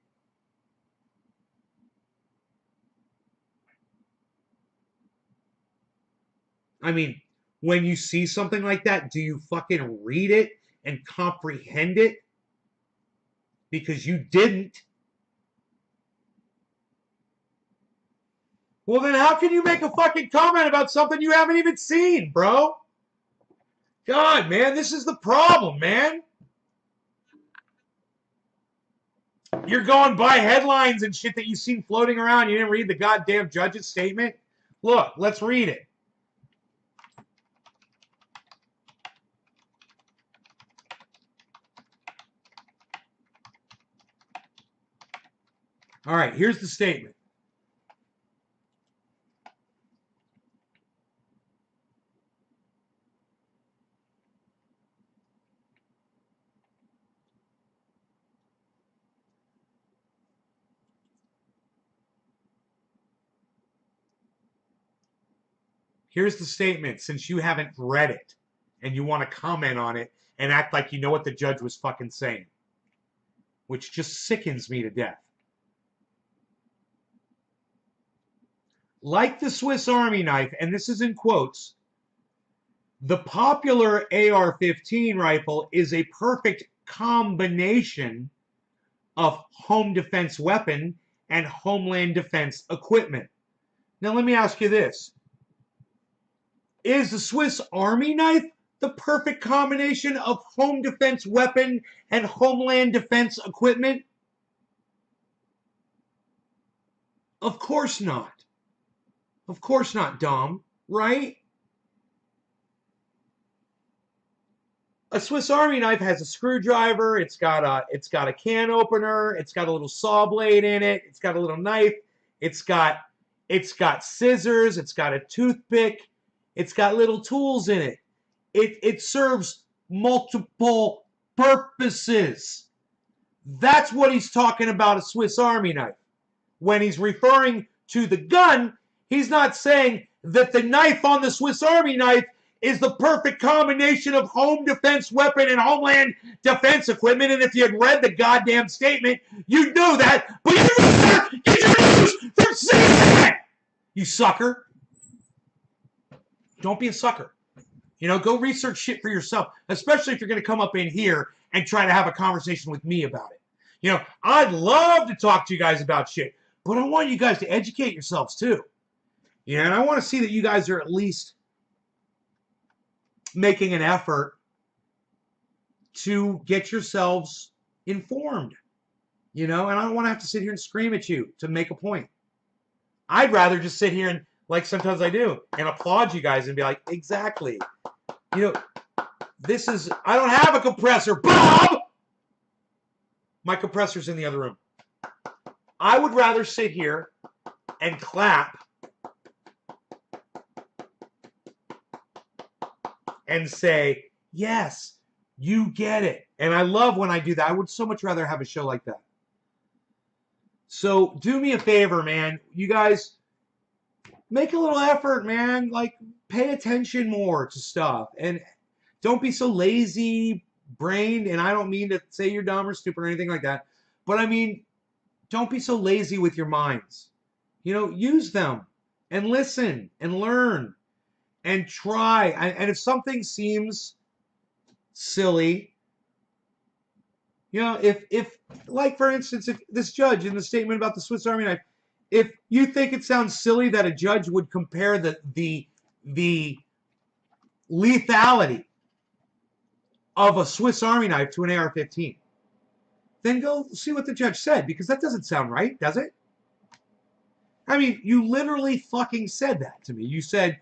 S1: I mean, when you see something like that, do you fucking read it and comprehend it? Because you didn't. Well, then how can you make a fucking comment about something you haven't even seen, bro? God, man, this is the problem, man. You're going by headlines and shit that you've seen floating around. You didn't read the goddamn judge's statement? Look, let's read it. All right, here's the statement. Here's the statement, since you haven't read it and you want to comment on it and act like you know what the judge was fucking saying, which just sickens me to death. Like the Swiss Army knife, and this is in quotes, the popular AR-15 rifle is a perfect combination of home defense weapon and homeland defense equipment. Now let me ask you this. Is the Swiss Army knife the perfect combination of home defense weapon and homeland defense equipment? Of course not. Of course not, Dom, right? A Swiss Army knife has a screwdriver, it's got a can opener, it's got a little saw blade in it, it's got a little knife, it's got scissors, it's got a toothpick, it's got little tools in it. It serves multiple purposes. That's what he's talking about, a Swiss Army knife. When he's referring to the gun, he's not saying that the knife on the Swiss Army knife is the perfect combination of home defense weapon and homeland defense equipment. And if you had read the goddamn statement, you'd know that. But you'd rather get your news from CNN, you sucker. Don't be a sucker. You know, go research shit for yourself, especially if you're going to come up in here and try to have a conversation with me about it. You know, I'd love to talk to you guys about shit, but I want you guys to educate yourselves too. Yeah, and I want to see that you guys are at least making an effort to get yourselves informed. You know, and I don't want to have to sit here and scream at you to make a point. I'd rather just sit here and, like sometimes I do, and applaud you guys and be like, exactly. You know, I don't have a compressor, Bob! My compressor's in the other room. I would rather sit here and clap and say, yes, you get it. And I love when I do that. I would so much rather have a show like that. So do me a favor, man. You guys, make a little effort, man. Like, pay attention more to stuff. And don't be so lazy-brained. And I don't mean to say you're dumb or stupid or anything like that. But I mean, don't be so lazy with your minds. You know, use them and listen and learn and try. And if something seems silly, you know, if like for instance, if this judge in the statement about the Swiss Army knife, if you think it sounds silly that a judge would compare the lethality of a Swiss Army knife to an AR-15, then go see what the judge said, because that doesn't sound right, does it? I mean, you literally fucking said that to me. You said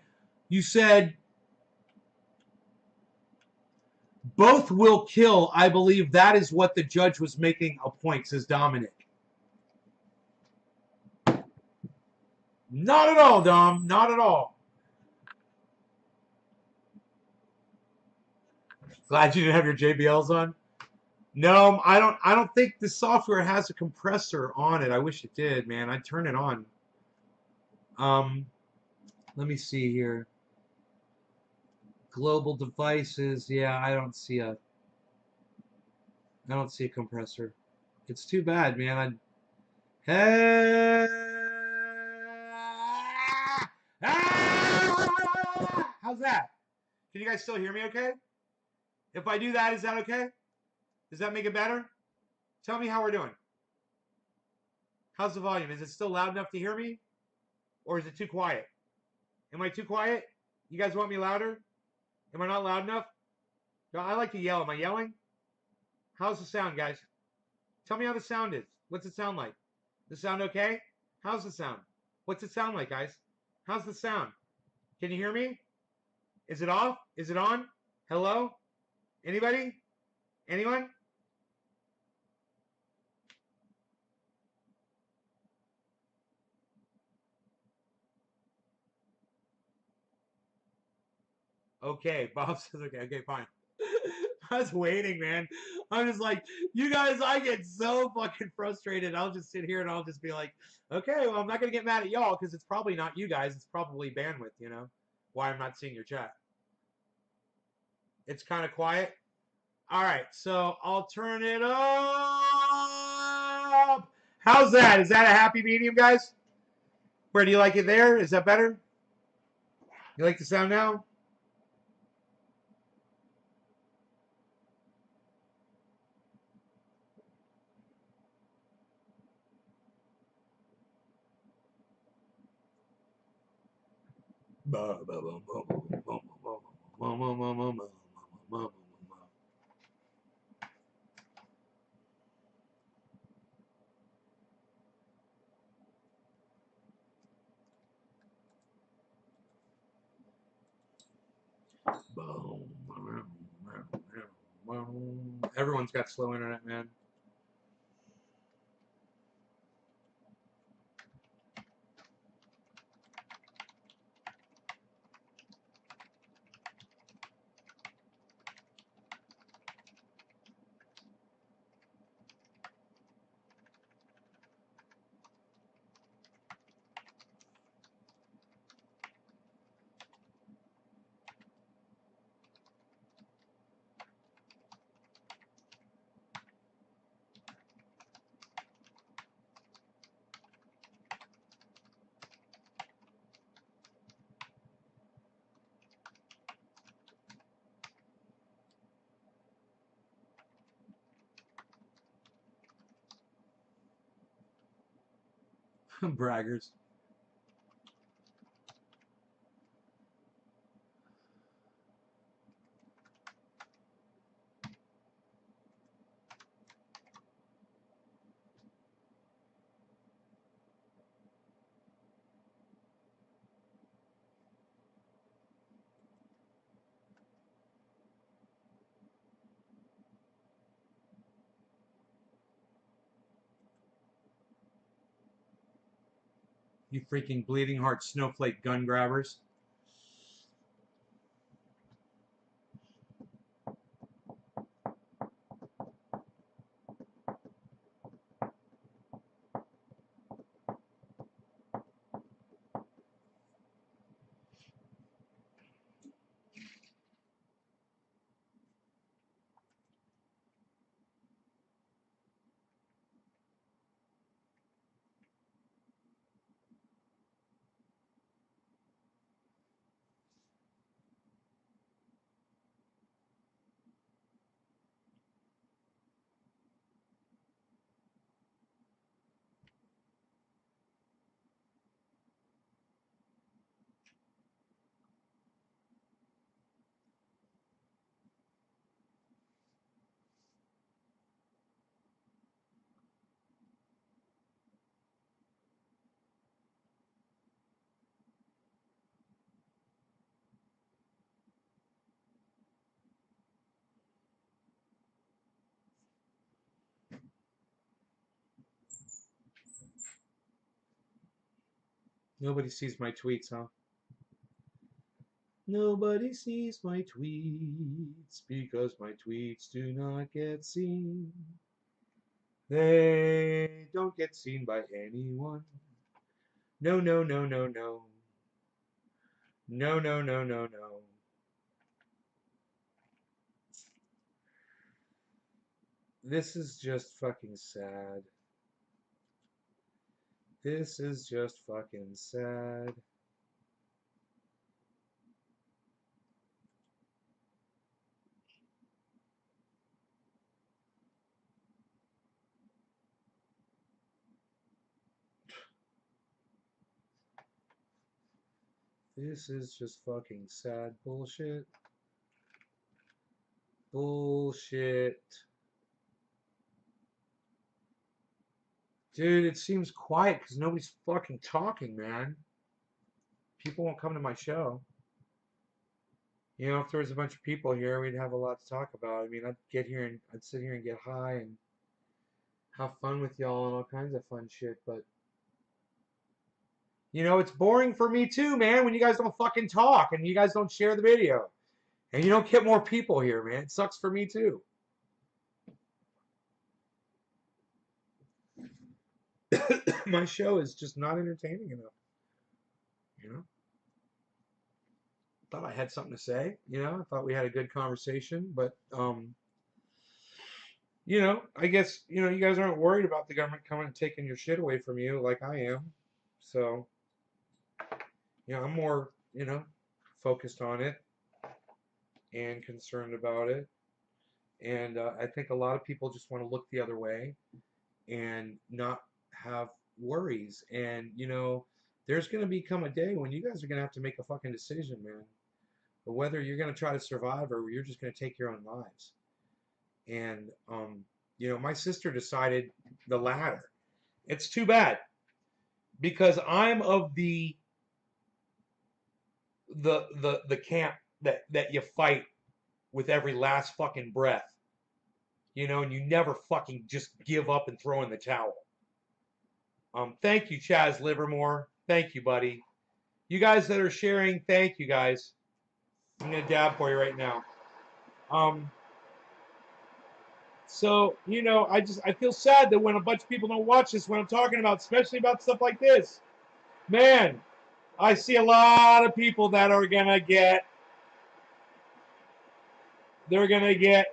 S1: both will kill. I believe that is what the judge was making a point, says Dominic. Not at all, Dom. Not at all. Glad you didn't have your JBLs on. No, I don't think the software has a compressor on it. I wish it did, man. I'd turn it on. Let me see here. Global devices. Yeah, I don't see a compressor. It's too bad, man. How's that? Can you guys still hear me okay? If I do that, is that okay? Does that make it better? Tell me how we're doing. How's the volume? Is it still loud enough to hear me? Or is it too quiet? Am I too quiet? You guys want me louder? Am I not loud enough? No, I like to yell. Am I yelling? How's the sound, guys? Tell me how the sound is. What's it sound like? The sound okay? How's the sound? What's it sound like, guys? How's the sound? Can you hear me? Is it off? Is it on? Hello? Anybody? Anyone? Okay, Bob says okay. Okay, fine. I was waiting, man. I'm just like, you guys, I get so fucking frustrated. I'll just sit here and I'll just be like, okay, well, I'm not going to get mad at y'all because it's probably not you guys. It's probably bandwidth, you know, why I'm not seeing your chat. It's kind of quiet. All right, so I'll turn it up. How's that? Is that a happy medium, guys? Where do you like it there? Is that better? You like the sound now? Everyone's got slow internet, man. Braggers. You freaking bleeding heart snowflake gun grabbers. Nobody sees my tweets, huh? Nobody sees my tweets because my tweets do not get seen. They don't get seen by anyone. No, no, no, no, no. No, no, no, no, no. This is just fucking sad. This is just fucking sad. This is just fucking sad bullshit. Bullshit. Dude, it seems quiet because nobody's fucking talking, man. People won't come to my show. You know, if there was a bunch of people here, we'd have a lot to talk about. I mean, I'd get here and I'd sit here and get high and have fun with y'all and all kinds of fun shit, but you know, it's boring for me too, man, when you guys don't fucking talk and you guys don't share the video. And you don't get more people here, man. It sucks for me too. My show is just not entertaining enough. You know? Thought I had something to say, you know, I thought we had a good conversation, but you know, I guess, you know, you guys aren't worried about the government coming and taking your shit away from you like I am. So, you know, I'm more, you know, focused on it and concerned about it. And I think a lot of people just want to look the other way and not have worries. And, you know, there's going to become a day when you guys are going to have to make a fucking decision, man. But whether you're going to try to survive or you're just going to take your own lives. And, you know, my sister decided the latter. It's too bad because I'm of the camp that you fight with every last fucking breath. You know, and you never fucking just give up and throw in the towel. Thank you, Chaz Livermore. Thank you, buddy. You guys that are sharing, thank you guys. I'm gonna dab for you right now. So, you know, I feel sad that when a bunch of people don't watch this when I'm talking about, especially about stuff like this. Man, I see a lot of people that are gonna get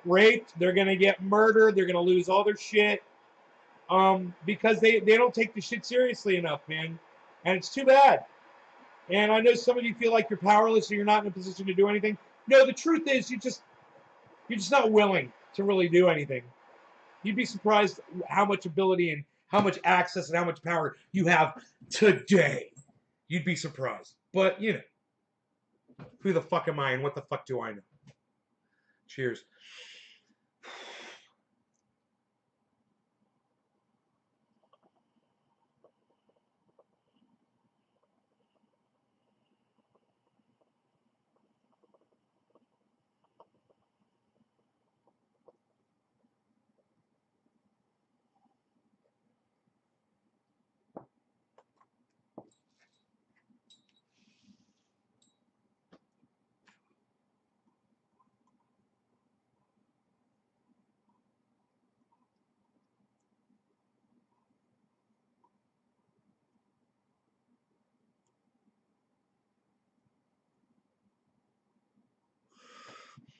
S1: raped, they're gonna get murdered, they're gonna lose all their shit. Because they don't take the shit seriously enough, man. And it's too bad. And I know some of you feel like you're powerless or you're not in a position to do anything. No, the truth is you're just not willing to really do anything. You'd be surprised how much ability and how much access and how much power you have today. You'd be surprised. But, you know, who the fuck am I and what the fuck do I know? Cheers.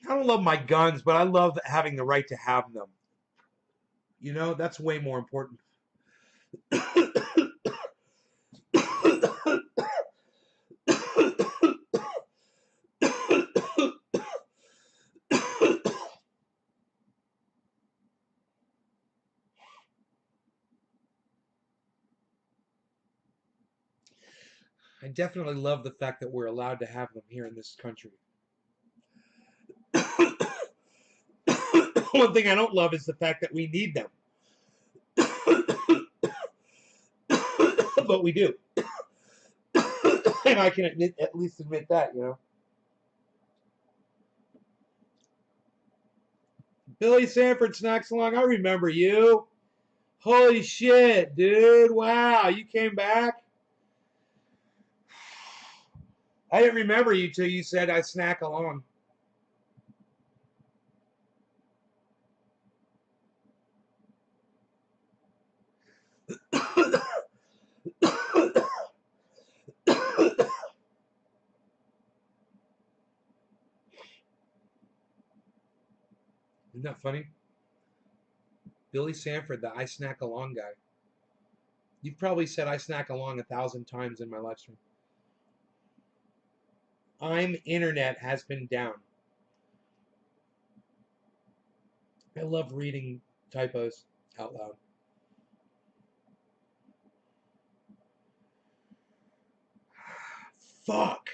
S1: I don't love my guns, but I love having the right to have them. You know, that's way more important. I definitely love the fact that we're allowed to have them here in this country. One thing I don't love is the fact that we need them. But we do. And I can at least admit that, you know. Billy Sanford snacks along. I remember you. Holy shit, dude. Wow, you came back? I didn't remember you till you said I snack along. Isn't that funny? Billy Sanford, the I snack along guy. You've probably said I snack along 1,000 times in my live stream. I'm internet has been down. I love reading typos out loud. Fuck.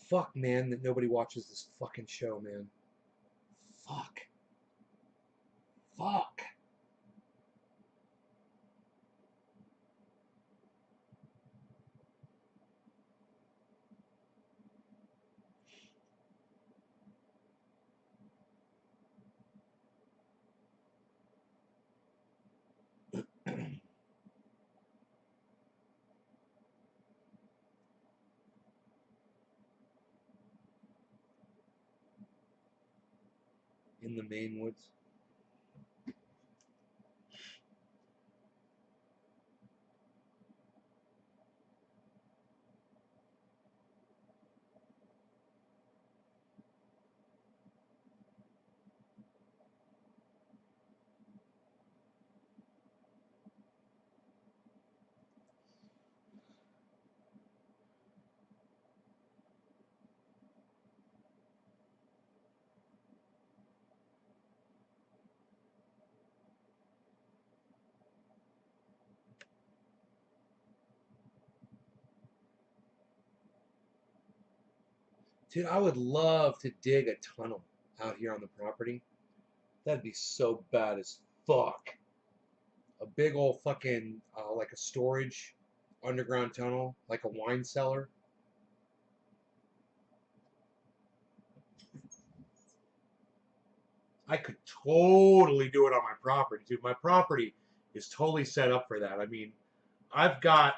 S1: Fuck, man, that nobody watches this fucking show, man. Fuck. Fuck. In the Maine woods. Dude, I would love to dig a tunnel out here on the property. That'd be so bad as fuck. A big old fucking, like a storage underground tunnel, like a wine cellar. I could totally do it on my property, dude. My property is totally set up for that. I mean, I've got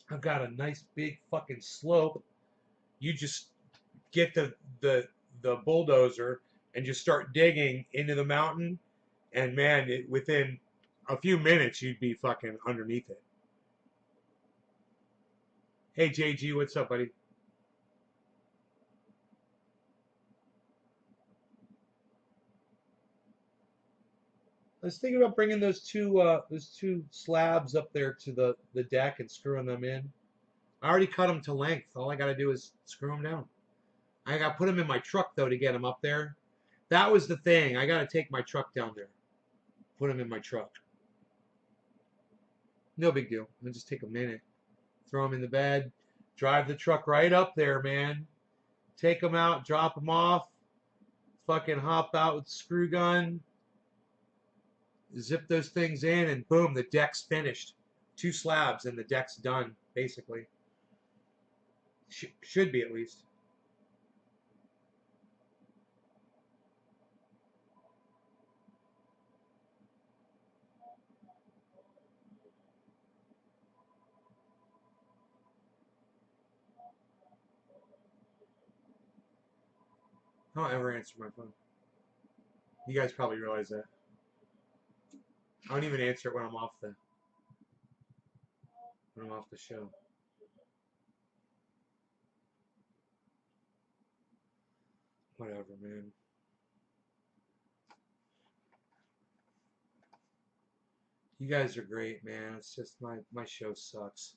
S1: a nice big fucking slope. You just get the bulldozer and just start digging into the mountain, and man, within a few minutes you'd be fucking underneath it. Hey JG, what's up, buddy? I was thinking about bringing those two slabs up there to the deck and screwing them in. I already cut them to length. All I got to do is screw them down. I got to put them in my truck though to get them up there. That was the thing. I got to take my truck down there. Put them in my truck. No big deal. It'll just take a minute. Throw them in the bed. Drive the truck right up there, man. Take them out. Drop them off. Fucking hop out with the screw gun. Zip those things in, and boom, the deck's finished. 2 slabs and the deck's done, basically. Should be, at least. I don't ever answer my phone. You guys probably realize that. I don't even answer it when I'm off the Put him off the show. Whatever, man. You guys are great, man. It's just my show sucks.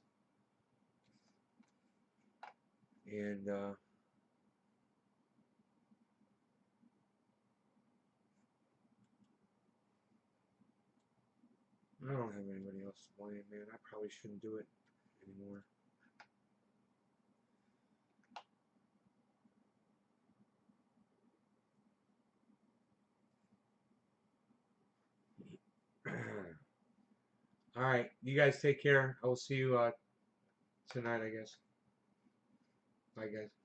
S1: And I don't have anybody else to blame, man. I probably shouldn't do it anymore. All right, you guys take care. I will see you tonight, I guess. Bye, guys.